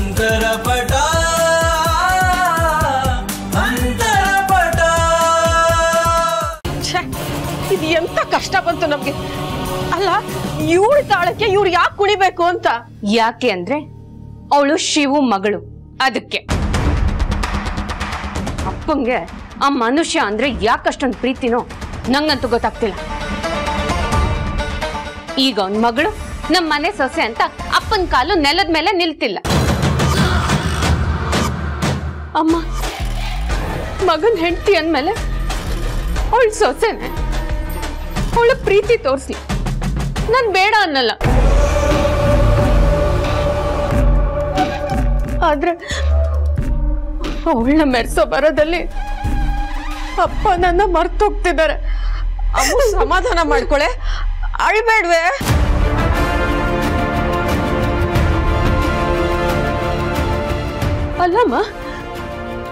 ಅಂತರಪಟ ಇದು ಎಂತ ಕಷ್ಟ ಬಂತು ನಮ್ಗೆ. ಅಲ್ಲ ಇವಳ ತಾಳಕ್ಕೆ ಇವ್ರು ಯಾಕೆ ಕುಣಿಬೇಕು ಅಂತ. ಯಾಕೆ ಅಂದ್ರೆ ಅವಳು ಶಿವು ಮಗಳು, ಅದಕ್ಕೆ. ಅಪ್ಪಂಗೆ ಆ ಮನುಷ್ಯ ಅಂದ್ರೆ ಯಾಕಷ್ಟೊಂದು ಪ್ರೀತಿನೋ ನಂಗಂತೂ ಗೊತ್ತಾಗ್ತಿಲ್ಲ. ಈಗ ಅವನ್ ಮಗಳು ನಮ್ಮ ಮನೆ ಸೊಸೆ ಅಂತ ಅಪ್ಪನ ಕಾಲು ನೆಲದ ಮೇಲೆ ನಿಲ್ತಿಲ್ಲ. ಅಮ್ಮ ಮಗನ್ ಹೆಂಡತಿ ಅಂದ್ಮೇಲೆ ಅವಳ ಸೊಸೆನೆ, ಅವಳ ಪ್ರೀತಿ ತೋರಿಸ್ಲಿ, ನಾನ್ ಬೇಡ ಅನ್ನಲ್ಲ. ಆದ್ರೆ ಅವಳನ್ನ ಮೆರೆಸೋ ಬರೋದಲ್ಲಿ ಅಪ್ಪ ನನ್ನ ಮರ್ತೋಗ್ತಿದ್ದಾರೆ. ಅಮ್ಮ ಸಮಾಧಾನ ಮಾಡ್ಕೊಳೆ, ಅಳ್ಬೇಡ್ವೆ. ಅಲ್ಲಮ್ಮ,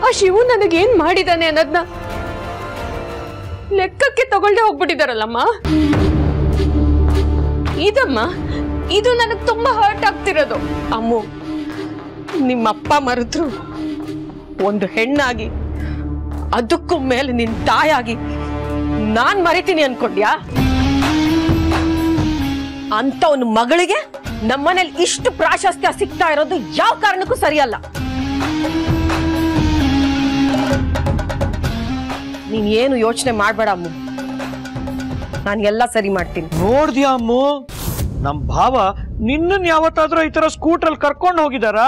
ಆ ಶಿವು ನನಗೇನ್ ಮಾಡಿದಾನೆ ಅನ್ನೋದನ್ನ ಲೆಕ್ಕಕ್ಕೆ ತಗೊಳ್ದೆ ಹೋಗ್ಬಿಟ್ಟಿದಾರಲ್ಲಮ್ಮ. ಇದಮ್ಮ, ಇದು ನನಗ್ ತುಂಬಾ ಹರ್ಟ್ ಆಗ್ತಿರೋದು. ಅಮ್ಮು, ನಿಮ್ಮಪ್ಪ ಮರೆದ್ರು ಒಂದು ಹೆಣ್ಣಾಗಿ, ಅದಕ್ಕೂ ಮೇಲೆ ನಿನ್ ತಾಯಾಗಿ ನಾನ್ ಮರಿತೀನಿ ಅನ್ಕೊಂಡ್ಯಾ? ಅಂತ ಒಂದು ಮಗಳಿಗೆ ನಮ್ಮನೇಲಿ ಇಷ್ಟು ಪ್ರಾಶಸ್ತ್ಯ ಸಿಗ್ತಾ ಇರೋದು ಯಾವ ಕಾರಣಕ್ಕೂ ಸರಿಯಲ್ಲ. ನೀನ್ ಏನು ಯೋಚನೆ ಮಾಡ್ಬೇಡ ಅಮ್ಮು, ನಾನು ಎಲ್ಲ ಸರಿ ಮಾಡ್ತೀನಿ. ನೋಡ್ದ್ಯಾ ಅಮ್ಮು, ನಮ್ ಭಾವ ನಿನ್ನ ಯಾವತ್ತಾದ್ರೂ ಈ ತರ ಸ್ಕೂಟ್ರಲ್ಲಿ ಕರ್ಕೊಂಡು ಹೋಗಿದಾರ?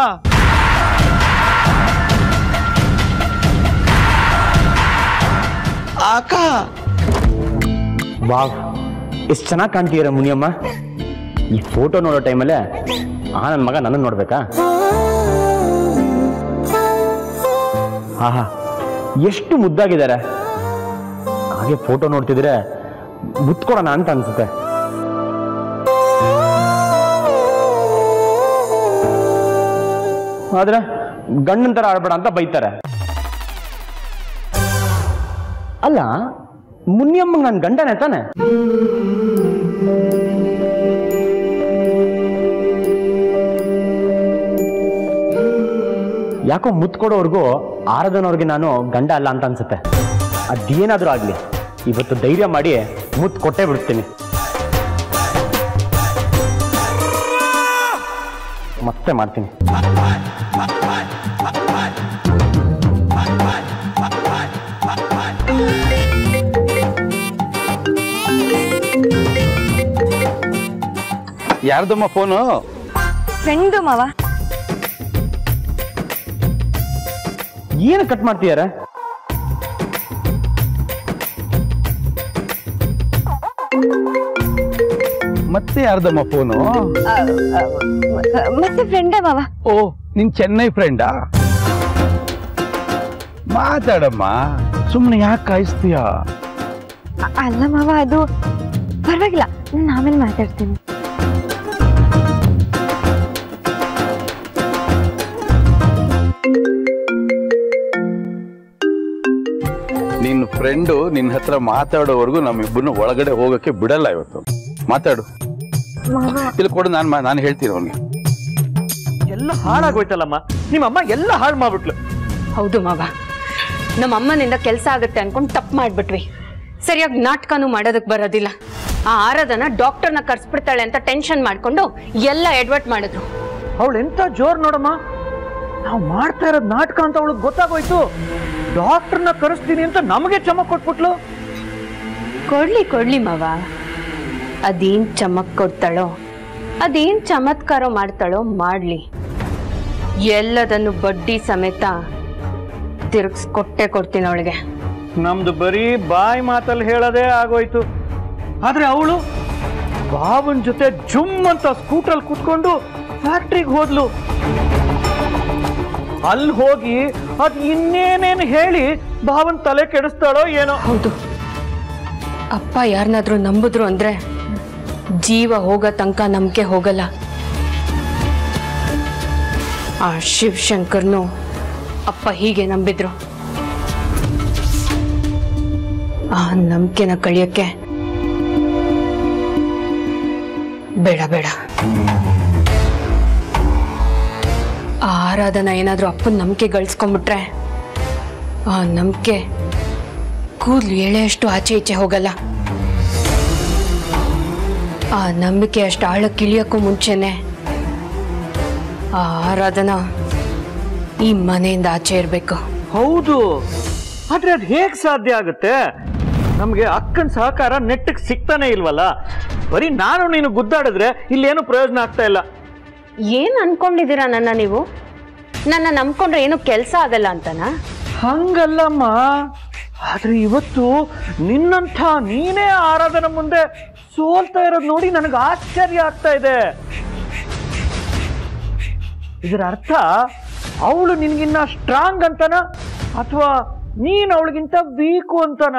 ಅಕ್ಕ ವಾವ್, ಎಷ್ಟು ಚೆನ್ನಾಗಿ ಕಾಣ್ತೀರ ಮುನಿಯಮ್ಮ. ಈ ಫೋಟೋ ನೋಡೋ ಟೈಮಲ್ಲೇ ನನ್ನ ಮಗ ನನ್ನ ನೋಡ್ಬೇಕಾ? ಆಹಾ, ಎಷ್ಟು ಮುದ್ದಾಗಿದ್ದಾರೆ. ಹಾಗೆ ಫೋಟೋ ನೋಡ್ತಿದ್ರೆ ಮುತ್ಕೊಡೋಣ ಅಂತ ಅನ್ಸುತ್ತೆ. ಆದ್ರೆ ಗಂಡನ ತರ ಆಡ್ಬೇಡ ಅಂತ ಬೈತಾರೆ. ಅಲ್ಲ, ಮುನಿಯಮ್ಮಂಗೆ ನನ್ನ ಗಂಡನೇ ತಾನೆ? ಯಾಕೋ ಮುತ್ಕೊಡೋರ್ಗೂ ಆರದನವ್ರಿಗೆ ನಾನು ಗಂಡ ಅಲ್ಲ ಅಂತ ಅನ್ಸುತ್ತೆ. ಅದೇನಾದ್ರೂ ಆಗ್ಲಿ, ಇವತ್ತು ಧೈರ್ಯ ಮಾಡಿ ಮುತ್ತು ಕೊಟ್ಟೇ ಬಿಡ್ತೀನಿ. ಮತ್ತೆ ಮಾಡ್ತೀನಿ. ಯಾರ್ದಮ್ಮ ಫೋನು? ಫ್ರೆಂಡು ಮಾವ. ಏನು ಕಟ್ ಮಾಡ್ತೀಯಾರ? ಮತ್ತೆ ಯಾರ್ದಮ್ಮ ಫೋನು? ಮತ್ತೆ ಫ್ರೆಂಡೇ ಮಾವ. ಓ, ನಿನ್ ಚೆನ್ನೈ ಫ್ರೆಂಡಾ? ಮಾತಾಡಮ್ಮ, ಸುಮ್ಮನೆ ಯಾಕೆ ಕಾಯಿಸ್ತೀಯ? ಅಲ್ಲ ಮಾವ, ಅದು ಪರವಾಗಿಲ್ಲ, ನಾನು ಆಮೇಲೆ ಮಾತಾಡ್ತೀನಿ. ನಿನ್ ಫ್ರೆಂಡು ನಿನ್ನ ಹತ್ರ ಮಾತಾಡೋವರೆಗೂ ನಮ್ಮಿಬ್ಬರನ್ನು ಒಳಗಡೆ ಹೋಗಕ್ಕೆ ಬಿಡಲ್ಲ. ಇವತ್ತು ಮಾತಾಡು. ಇಲ್ಲಿ ಕೊಡು, ನಾನು ಹೇಳ್ತೀನಿ ಅವನಿಗೆ. ಎಲ್ಲ ಹಾಳಾಗೋಯ್ತಲ್ಲಮ್ಮ, ನಿಮ್ಮಮ್ಮ ಎಲ್ಲ ಹಾಳು ಮಾಡ್ಬಿಟ್ಲು. ಹೌದು ಮಾವ, ನಮ್ಮ ಅಮ್ಮನಿಂದ ಕೆಲಸ ಆಗುತ್ತೆ ಅನ್ಕೊಂಡು ತಪ್ಪು ಮಾಡ್ಬಿಟ್ವಿ. ಸರಿಯಾಗಿ ನಾಟಕನೂ ಮಾಡೋದಕ್ಕೆ ಬರೋದಿಲ್ಲ. ಆ ಆರಾಧನ ಡಾಕ್ಟರ್ನ ಕರ್ಸ್ಬಿಡ್ತಾಳೆ ಅಂತ ಟೆನ್ಷನ್ ಮಾಡ್ಕೊಂಡು ಎಲ್ಲ ಎಡ್ವರ್ಟ್ ಮಾಡಿದ್ರು. ಅವಳು ಎಂತ ಜೋರ್ ನೋಡಮ್ಮ, ನಾವು ಮಾಡ್ತಾ ಇರೋದು ನಾಟಕ ಅಂತ ಅವಳಿಗೆ ಗೊತ್ತಾಗೋಯ್ತು. ಡಾಕ್ಟರ್ನ ಕರೆಸ್ತೀನಿ ಅಂತ ನಮಗೆ ಚಮಕ್ ಕೊಟ್ಬಿಟ್ಲು. ಕೊಡ್ಲಿ ಮಾವ, ಅದೇನ್ ಚಮಕ್ ಕೊಡ್ತಾಳೋ, ಅದೇನ್ ಚಮತ್ಕಾರ ಮಾಡ್ತಾಳೋ ಮಾಡ್ಲಿ. ಎಲ್ಲದನ್ನು ಬಡ್ಡಿ ಸಮೇತ ತಿರುಗಿಸ್ಕೊಟ್ಟೆ ಕೊಡ್ತೀನಿ ಅವಳಿಗೆ. ನಮ್ದು ಬರೀ ಬಾಯಿ ಮಾತಲ್ಲಿ ಹೇಳೋದೇ ಆಗೋಯ್ತು. ಆದ್ರೆ ಅವಳು ಬಾಬನ್ ಜೊತೆ ಜುಮ್ ಅಂತ ಸ್ಕೂಟ್ರಲ್ಲಿ ಕೂತ್ಕೊಂಡು ಫ್ಯಾಕ್ಟ್ರಿಗೆ ಹೋದ್ಲು. ಅಲ್ಲಿ ಹೋಗಿ ಅದ್ ಇನ್ನೇನೇನು ಹೇಳಿ ಭಾವನ್ ತಲೆ ಕೆಡಿಸ್ತಾಳೋ ಏನೋ. ಹೌದು, ಅಪ್ಪ ಯಾರನ್ನಾದ್ರೂ ನಂಬಿದ್ರು ಅಂದ್ರೆ ಜೀವ ಹೋಗೋ ತನಕ ನಂಬಿಕೆ ಹೋಗಲ್ಲ. ಆ ಶಿವಶಂಕರ್ನು ಅಪ್ಪ ಹೀಗೆ ನಂಬಿದ್ರು. ಆ ನಂಬಿಕೆನ ಕಳಿಯಕ್ಕೆ ಬೇಡ. ಆರಾಧನಾ ಏನಾದ್ರೂ ಅಪ್ಪನ ನಂಬಿಕೆ ಗಳಿಸ್ಕೊಂಡ್ಬಿಟ್ರೆ ಆ ನಂಬಿಕೆ ಕೂದಲು ಎಳೆಯಷ್ಟು ಆಚೆ ಈಚೆ ಹೋಗಲ್ಲ. ಆ ನಂಬಿಕೆ ಅಷ್ಟು ಆಳಕ್ಕೆ ಇಳಿಯೋಕ್ಕೂ ಮುಂಚೆನೆ ಆ ಆರಾಧನಾ ಈ ಮನೆಯಿಂದ ಆಚೆ ಇರಬೇಕು. ಹೌದು, ಆದ್ರೆ ಅದು ಹೇಗ್ ಸಾಧ್ಯ ಆಗುತ್ತೆ? ನಮ್ಗೆ ಅಕ್ಕನ ಸಹಕಾರ ನೆಟ್ಟಗೆ ಸಿಗ್ತಾನೆ ಇಲ್ವಲ್ಲ. ಬರೀ ನಾನು ನೀನು ಗುದ್ದಾಡಿದ್ರೆ ಇಲ್ಲೇನು ಪ್ರಯೋಜನ ಆಗ್ತಾ ಇಲ್ಲ. ಏನ್ ಅನ್ಕೊಂಡಿದ್ದೀರಾ ನೀವು? ನನ್ನ ನಂಬ್ಕೊಂಡ್ರೆ ಏನು ಕೆಲಸ ಆಗಲ್ಲ ಅಂತನಾ? ಹಂಗಲ್ಲಮ್ಮ, ಆದ್ರೆ ಇವತ್ತು ನಿನ್ನಂಥ ನೀನೇ ಆರಾಧನ ಮುಂದೆ ಸೋಲ್ತಾ ಇರೋದು ನೋಡಿ ನನಗೆ ಆಶ್ಚರ್ಯ ಆಗ್ತಾ ಇದೆ. ಇದರ ಅರ್ಥ ಅವಳು ನಿನ್ಗಿನ್ನ ಸ್ಟ್ರಾಂಗ್ ಅಂತನ ಅಥವಾ ನೀನ್ ಅವಳಿಗಿಂತ ವೀಕು ಅಂತನ?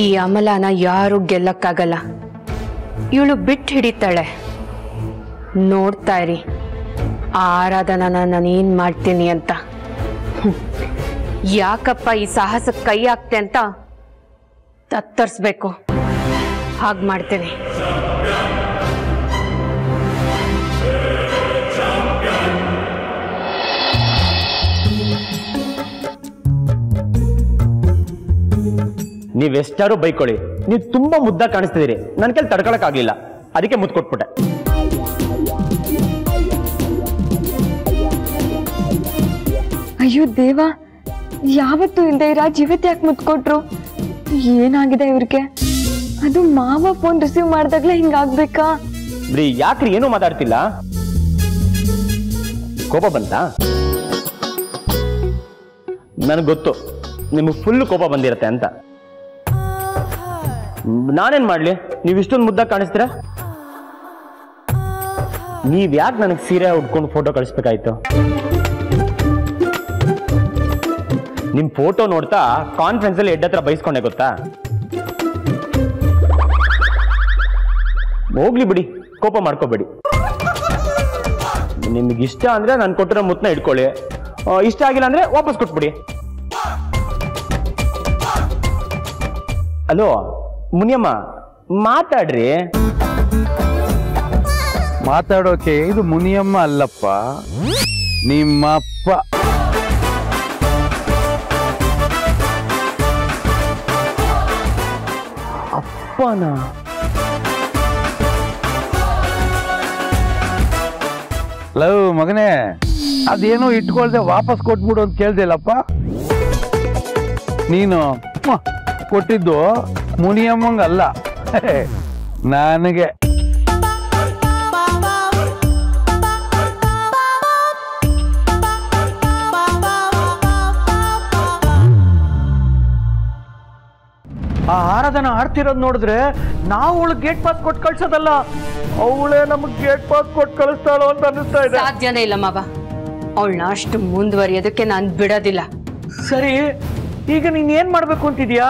ಈ ಅಮಲಾನ ಯಾರು ಗೆಲ್ಲಕ್ಕಾಗಲ್ಲ. ಇವಳು ಬಿಟ್ಟು ಹಿಡಿತಾಳೆ. ನೋಡ್ತಾ ಇರಿ ಆರಾಧನನ ನಾನು ಏನ್ ಮಾಡ್ತೀನಿ ಅಂತ. ಯಾಕಪ್ಪ ಈ ಸಾಹಸಕ್ಕೆ ಕೈ ಹಾಕ್ತೆ ಅಂತ ತತ್ತರಿಸ್ಬೇಕು. ಹಾಗೆ ಮಾಡ್ತೀನಿ. ನೀವೆಷ್ಟಾರು ಬೈಕೊಳ್ಳಿ, ನೀವು ತುಂಬಾ ಮುದ್ದಾಗಿ ಕಾಣಿಸ್ತಿದ್ದೀರಿ. ನನ್ನ ಕೈಲಿ ತಡ್ಕೊಳಕ್ ಆಗ್ಲಿಲ್ಲ, ಅದಕ್ಕೆ ಮುದ್ದು ಕೊಟ್ಬಿಟ್ಟೆ. ಅಯ್ಯೋ ದೇವ, ಯಾವತ್ತೂ ಇಲ್ದೇ ಇರ ಜೀವತ್ ಯಾಕೆ ಮುತ್ಕೊಟ್ರು? ಏನಾಗಿದೆ ಇವ್ರಿಗೆ? ಅದು ಮಾವ ಫೋನ್ ರಿಸೀವ್ ಮಾಡಿದಾಗ್ಲೇ ಹಿಂಗಾಗ್ಬೇಕಾ? ಬ್ರೀ, ಯಾಕ್ರಿ ಏನೂ ಮಾತಾಡ್ತಿಲ್ಲ? ಕೋಪ ಬಂತಾ? ನನಗೆ ಗೊತ್ತು ನಿಮಗೆ ಫುಲ್ ಕೋಪ ಬಂದಿರತ್ತೆ ಅಂತ. ನಾನೇನ್ ಮಾಡ್ಲಿ, ನೀವು ಇಷ್ಟೊಂದು ಮುದ್ದಾಗಿ ಕಾಣಿಸ್ತೀರಾ? ನೀವ್ ಯಾಕೆ ನನಗೆ ಸೀರೆ ಉಟ್ಕೊಂಡು ಫೋಟೋ ಕಳಿಸ್ಬೇಕಾಯ್ತು? ನಿಮ್ ಫೋಟೋ ನೋಡ್ತಾ ಕಾನ್ಫರೆನ್ಸ್ ಅಲ್ಲಿ ಎಡ್ಡ ಹತ್ರ ಬೈಸ್ಕೊಂಡೆ ಗೊತ್ತಾ? ಹೋಗ್ಲಿ ಬಿಡಿ, ಕೋಪ ಮಾಡ್ಕೋಬೇಡಿ. ನಿಮ್ಗೆ ಇಷ್ಟ ಅಂದ್ರೆ ನಾನು ಕೊಟ್ಟಿರೋ ಮುತ್ತನ್ನ ಇಟ್ಕೊಳ್ಳಿ, ಇಷ್ಟ ಆಗಿಲ್ಲ ಅಂದ್ರೆ ವಾಪಸ್ ಕೊಟ್ಬಿಡಿ. ಹಲೋ ಮುನಿಯಮ್ಮ, ಮಾತಾಡ್ರಿ. ಮಾತಾಡೋಕೆ ಇದು ಮುನಿಯಮ್ಮ ಅಲ್ಲಪ್ಪ, ನಿಮ್ಮಪ್ಪ. ಅಪ್ಪನ? ಲವ್ ಮಗನೇ, ಅದೇನೋ ಇಟ್ಕೊಳ್ದೆ ವಾಪಸ್ ಕೊಟ್ಬಿಡು ಅಂತ ಕೇಳ್ದಿಲ್ಲಪ್ಪ. ನೀನು ಕೊಟ್ಟಿದ್ದು ಮುನಿಯಮ್ಮಂಗಲ್ಲ, ನನಗೆ. ಆ ಆರಾಧನ ಆಡ್ತಿರೋದು ನೋಡಿದ್ರೆ ನಾವು ಅವಳು ಗೇಟ್ ಪಾಸ್ ಕೊಟ್ಟು ಕಳ್ಸೋದಲ್ಲ, ಅವಳೇ ನಮಗ್ ಗೇಟ್ ಪಾಸ್ ಕೊಟ್ಟು ಕಳಿಸ್ತಾಳೋ ಅಂತ ಅನ್ನಿಸ್ತಾ ಇದೆ. ಸಾಧ್ಯನೇ ಇಲ್ಲ ಮಾವ, ಅವಳನ್ನ ಅಷ್ಟು ಮುಂದುವರಿಯೋದಕ್ಕೆ ನಾನು ಬಿಡೋದಿಲ್ಲ. ಸರಿ, ಈಗ ನೀನ್ ಏನ್ ಮಾಡ್ಬೇಕು ಅಂತಿದ್ಯಾ?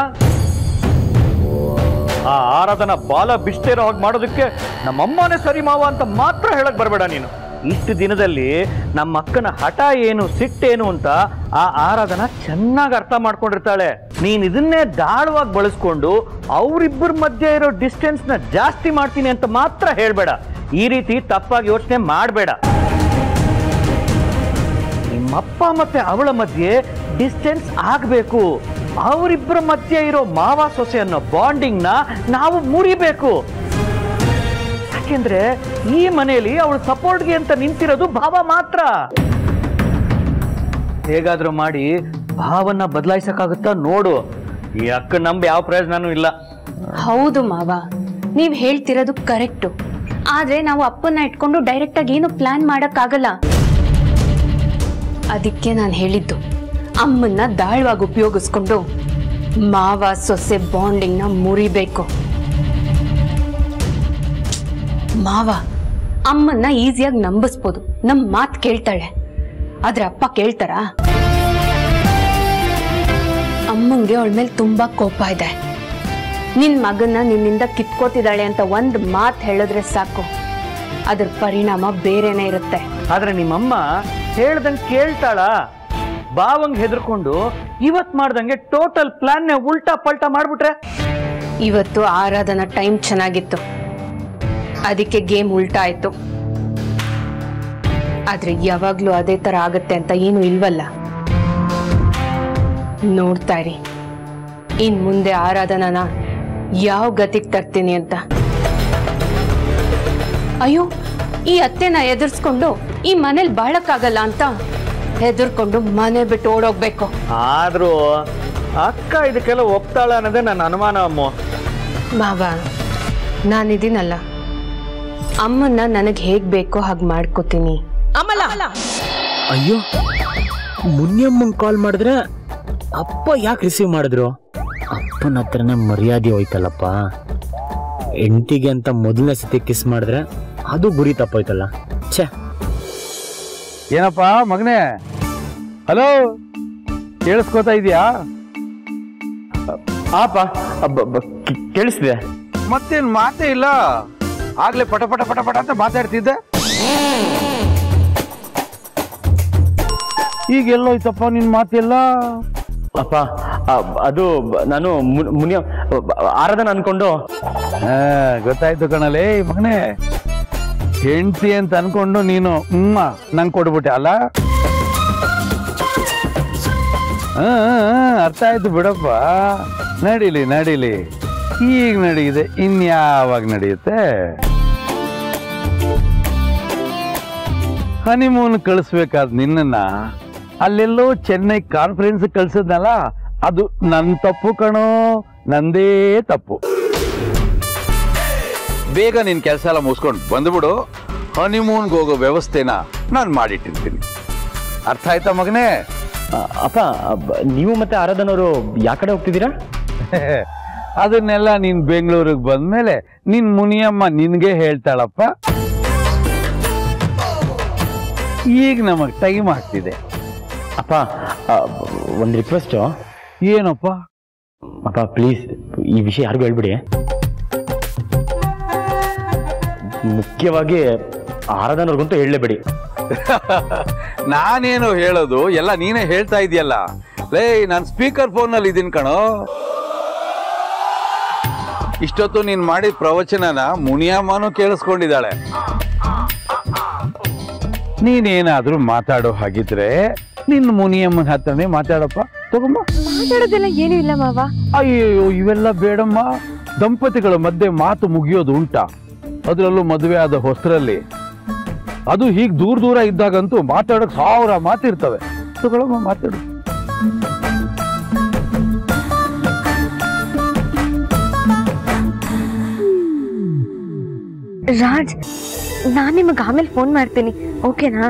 ಆ ಆರಾಧನ ಬಾಲ ಬಿಷ್ಟೇರೋ ಹಾಗೆ ಮಾಡೋದಕ್ಕೆ ನಮ್ಮಮ್ಮನೇ ಸರಿ ಮಾವ ಅಂತ ಮಾತ್ರ ಹೇಳಕ್ ಬರಬೇಡ ನೀನು. ಇಷ್ಟು ದಿನದಲ್ಲಿ ನಮ್ಮ ಅಕ್ಕನ ಹಠ ಏನು, ಸಿಟ್ಟೇನು ಅಂತ ಆ ಆರಾಧನ ಚೆನ್ನಾಗಿ ಅರ್ಥ ಮಾಡ್ಕೊಂಡಿರ್ತಾಳೆ. ನೀನ್ ಇದನ್ನೇ ದಾಳವಾಗಿ ಬಳಸ್ಕೊಂಡು ಅವರಿಬ್ಬರ ಮಧ್ಯೆ ಇರೋ ಡಿಸ್ಟೆನ್ಸ್ ನ ಜಾಸ್ತಿ ಮಾಡ್ತೀನಿ ಅಂತ ಮಾತ್ರ ಹೇಳ್ಬೇಡ. ಈ ರೀತಿ ತಪ್ಪಾಗಿ ಯೋಚನೆ ಮಾಡಬೇಡ. ನಿಮ್ಮಪ್ಪ ಮತ್ತೆ ಅವಳ ಮಧ್ಯೆ ಡಿಸ್ಟೆನ್ಸ್ ಆಗ್ಬೇಕು. ಅವರಿಬ್ಬರ ಮಧ್ಯೆ ಇರೋ ಮಾವ ಸೊಸೆ ಅನ್ನೋ ಬಾಂಡಿಂಗ್ ನ ನಾವು ಮುರಿಬೇಕು. ಯಾಕೆಂದ್ರೆ ಈ ಮನೆಯಲ್ಲಿ ಅವಳು ಸಪೋರ್ಟ್ಗೆ ಅಂತ ನಿಂತಿರೋದು ಭಾವ ಮಾತ್ರ. ಹೇಗಾದ್ರೂ ಮಾಡಿ ಭಾವನ್ನ ಬದಲಾಯಿಸಕ್ಕಾಗುತ್ತಾ ನೋಡು. ಈ ಅಕ್ಕ ನಂಬ ಯಾವ ಪ್ರಯೋಜನನೂ ಇಲ್ಲ. ಹೌದು ಮಾವ, ನೀವ್ ಹೇಳ್ತಿರೋದು ಕರೆಕ್ಟು. ಆದ್ರೆ ನಾವು ಅಪ್ಪನ್ನ ಇಟ್ಕೊಂಡು ಡೈರೆಕ್ಟ್ ಆಗಿ ಏನು ಪ್ಲಾನ್ ಮಾಡಕ್ಕಾಗಲ್ಲ. ಅದಕ್ಕೆ ನಾನು ಹೇಳಿದ್ದು, ಅಮ್ಮನ್ನ ದಾಳವಾಗಿ ಉಪಯೋಗಿಸ್ಕೊಂಡು ಮಾವ ಸೊಸೆ ಬಾಂಡಿಂಗ್ ನ ಮುರಿಬೇಕು. ಮಾವ ಅಮ್ಮನ್ನ ಈಸಿಯಾಗಿ ನಂಬಿಸ್ಬೋದು, ನಮ್ ಮಾತ್ ಕೇಳ್ತಾಳೆ. ಆದ್ರೆ ಅಪ್ಪ ಕೇಳ್ತಾರಾ? ಅಮ್ಮಂಗೆ ಅವಳ ಮೇಲೆ ತುಂಬಾ ಕೋಪ ಇದೆ. ನಿನ್ ಮಗನ್ನ ನಿನ್ನಿಂದ ಕಿತ್ಕೋತಿದ್ದಾಳೆ ಅಂತ ಒಂದ್ ಮಾತ್ ಹೇಳಿದ್ರೆ ಸಾಕು, ಅದ್ರ ಪರಿಣಾಮ ಬೇರೆನೆ ಇರುತ್ತೆ. ಆದ್ರೆ ನಿಮ್ಮಮ್ಮ ಹೇಳ್ದಂಗೆ ಕೇಳ್ತಾಳ? ಭಾವಂಗ್ ಹೆದರ್ಕೊಂಡು ಇವತ್ ಮಾಡ್ದಂಗೆ ಟೋಟಲ್ ಪ್ಲಾನ್ ಉಲ್ಟಾ ಪಲ್ಟಾ ಮಾಡ್ಬಿಟ್ರೆ ಇವತ್ತು ಆರಾಧನಾ ಟೈಮ್ ಚೆನ್ನಾಗಿತ್ತು, ಅದಕ್ಕೆ ಗೇಮ್ ಉಲ್ಟಾ ಆಯ್ತು. ಆದ್ರೆ ಯಾವಾಗ್ಲೂ ಅದೇ ತರ ಆಗತ್ತೆ ಅಂತ ಏನು ಇಲ್ವಲ್ಲ. ನೋಡ್ತಾ ಇರಿ ಇನ್ ಮುಂದೆ ಆರಾಧನಾನ ಯಾವ ಗತಿಗೆ ತರ್ತೀನಿ ಅಂತ. ಅಯ್ಯೋ, ಈ ಅತ್ತೆನ ಎದುರಿಸ್ಕೊಂಡು ಈ ಮನೇಲಿ ಬಾಳಕ್ಕಾಗಲ್ಲ ಅಂತ ಹೆದರ್ಕೊಂಡು ಮನೆ ಬಿಟ್ಟು ಓಡೋಗ್ಬೇಕು. ಆದ್ರೂ ಅಕ್ಕ ಇದಕ್ಕೆಲ್ಲ ಒಪ್ತಾಳ ಅನ್ನೋದೇ ನನ್ನ ಅನುಮಾನ ಅಮ್ಮ. ಬಾಬಾ, ನಾನಿದ್ದೀನಲ್ಲ, ಅಮ್ಮನ್ನ ನನಗೆ ಹೇಗ್ ಬೇಕೋ ಹಾಗೆ ಮಾಡ್ಕೋತೀನಿ. ಅಮಲ, ಅಯ್ಯೋ, ಮುನಿಯಮ್ಮಂಗೆ ಕಾಲ್ ಮಾಡಿದ್ರೆ ಅಪ್ಪ ಯಾಕೆ ರಿಸೀವ್ ಮಾಡಿದ್ರು? ಅಪ್ಪನ ಹತ್ರನೇ ಮರ್ಯಾದೆ ಹೋಯ್ತಲ್ಲಪ್ಪ. ಹೆಂಡತಿಗೆ ಅಂತ ಮೊದಲನೇ ಸತಿ ಕಿಸ್ ಮಾಡಿದ್ರೆ ಅದು ಗುರಿ ತಪ್ಪೋಯ್ತಲ್ಲ. ಛೇ, ಏನಪ್ಪ ಮಗನೇ? ಹಲೋ, ಕೇಳಿಸ್ಕೋತಾ ಇದೀಯಾ? ಆಪ ಕೇಳಿಸ್ತಿದೆ. ಮತ್ತೇನ್ ಮಾತೇ ಇಲ್ಲ, ಆಗ್ಲೇ ಪಟ ಪಟ ಪಟ ಪಟ ಅಂತ ಮಾತಾಡ್ತಿದ್ದೆ. ಈಗ ಎಲ್ಲೋಯ್ತಪ್ಪ ನಿನ್ ಮಾತೆಲ್ಲ? ಅಪ್ಪ, ಅದು ನಾನು ಮುನಿಯ ಆರಾಧನ ಅನ್ಕೊಂಡು. ಗೊತ್ತಾಯ್ತು ಕಣಲೇ ಮಗನೇ, ಹೆಂಡ್ತಿ ಅಂತ ಅನ್ಕೊಂಡು ನೀನು ನಂಗೆ ಕೊಡ್ಬಿಟ್ಟೆ ಅಲ್ಲ. ಅರ್ಥ ಆಯ್ತು ಬಿಡಪ್ಪ. ನಡೀಲಿ ನಡೀಲಿ, ಈಗ ನಡೀಇದೆ, ಇನ್ಯಾವಾಗ ನಡೆಯುತ್ತೆ? ಹನಿಮೂನ್ ಕಳಿಸ್ಬೇಕಾದ್ ನಿನ್ನ ಅಲ್ಲೆಲ್ಲೋ ಚೆನ್ನೈ ಕಾನ್ಫರೆನ್ಸ್ ಕಳ್ಸದ್ನಲ್ಲ, ಅದು ನನ್ ತಪ್ಪು ಕಣೋ, ನಂದೇ ತಪ್ಪು. ಬೇಗ ನಿನ್ ಕೆಲಸ ಎಲ್ಲ ಮುಗಿಸ್ಕೊಂಡು ಬಂದ್ಬಿಡು. ಹನಿಮೂನ್ಗೆ ಹೋಗೋ ವ್ಯವಸ್ಥೆನ ನಾನು ಮಾಡಿಟ್ಟಿರ್ತೀನಿ. ಅರ್ಥ ಆಯ್ತಾ ಮಗನೇ? ಅಪ್ಪ, ನೀವು ಮತ್ತೆ ಆರಾಧನವರು ಯಾ ಕಡೆ ಹೋಗ್ತಿದ್ದೀರಾ? ಅದನ್ನೆಲ್ಲ ನೀನ್ ಬೆಂಗಳೂರಿಗೆ ಬಂದ್ಮೇಲೆ ನಿನ್ ಮುನಿಯಮ್ಮ ನಿನ್ಗೆ ಹೇಳ್ತಾಳಪ್ಪ. ಈಗ ನಮಗ್ ಟೈಮ್ ಆಗ್ತಿದೆ. ಅಪ್ಪ, ಒಂದು ರಿಕ್ವೆಸ್ಟು. ಏನಪ್ಪ? ಅಪ್ಪ ಪ್ಲೀಸ್, ಈ ವಿಷಯ ಯಾರಿಗೂ ಹೇಳ್ಬಿಡಿ. ಮುಖ್ಯವಾಗಿ ಆರಾಧನವ್ರಿಗಂತೂ ಹೇಳಲೇಬೇಡಿ. ನಾನೇನು ಹೇಳೋದು, ಎಲ್ಲ ನೀನೇ ಹೇಳ್ತಾ ಇದೆಯಲ್ಲ. ಲೇ, ನಾನು ಸ್ಪೀಕರ್ ಫೋನಲ್ಲಿ ಇದೀನಿ ಕಣೋ. ಇಷ್ಟೊತ್ತು ನೀನ್ ಮಾಡಿದ ಪ್ರವಚನನ ಮುನಿಯಮ್ಮನೂ ಕೇಳಿಸ್ಕೊಂಡಿದ್ದಾಳೆ. ನೀನೇನಾದ್ರೂ ಮಾತಾಡೋ ಹಾಗಿದ್ರೆ ನಿನ್ನ ಮುನಿಯಮ್ಮನ ಹತ್ರನೇ ಮಾತಾಡಪ್ಪ. ತಗೊಂಬ. ಮಾತಾಡೋದೆಲ್ಲ ಏನೂ ಇಲ್ಲ ಮಾವ. ಅಯ್ಯೋ, ಇವೆಲ್ಲ ಬೇಡಮ್ಮ. ದಂಪತಿಗಳ ಮಧ್ಯೆ ಮಾತು ಮುಗಿಯೋದು ಉಂಟಾ? ಅದರಲ್ಲೂ ಮದುವೆ ಆದ ಹೊಸರಲ್ಲಿ, ಅದು ಹೀಗೆ ದೂರ ದೂರ ಇದ್ದಾಗಂತೂ ಮಾತಾಡೋಕೆ 1000 ಮಾತಿರ್ತವೆ. ತಗೊಳಮ್ಮ, ಮಾತಾಡು. ರಾಜ್, ನಾನ್ ನಿಮಗೆ ಆಮೇಲೆ ಫೋನ್ ಮಾಡ್ತೀನಿ, ಓಕೆನಾ?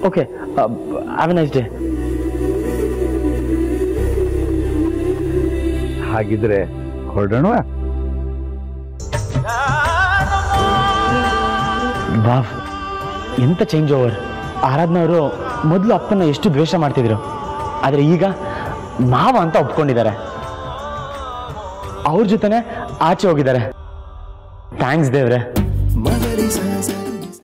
Okay, have A nice day. ಹಾಗಿದ್ರೆ ಹೊರಡೋಣವಾ? ವಾವ್, ಎಂತ ಚೇಂಜ್ ಓವರ್. ಆರಾಧನಾ ಅವರು ಮೊದಲು ಅಪ್ಪನ ಎಷ್ಟು ದ್ವೇಷ ಮಾಡ್ತಿದ್ರು, ಆದರೆ ಈಗ ಮಾವ ಅಂತ ಒಪ್ಕೊಂಡಿದ್ದಾರೆ. ಅವ್ರ ಜೊತೆನೆ ಆಚೆ ಹೋಗಿದ್ದಾರೆ. ಥ್ಯಾಂಕ್ಸ್ ದೇವ್ರೆ.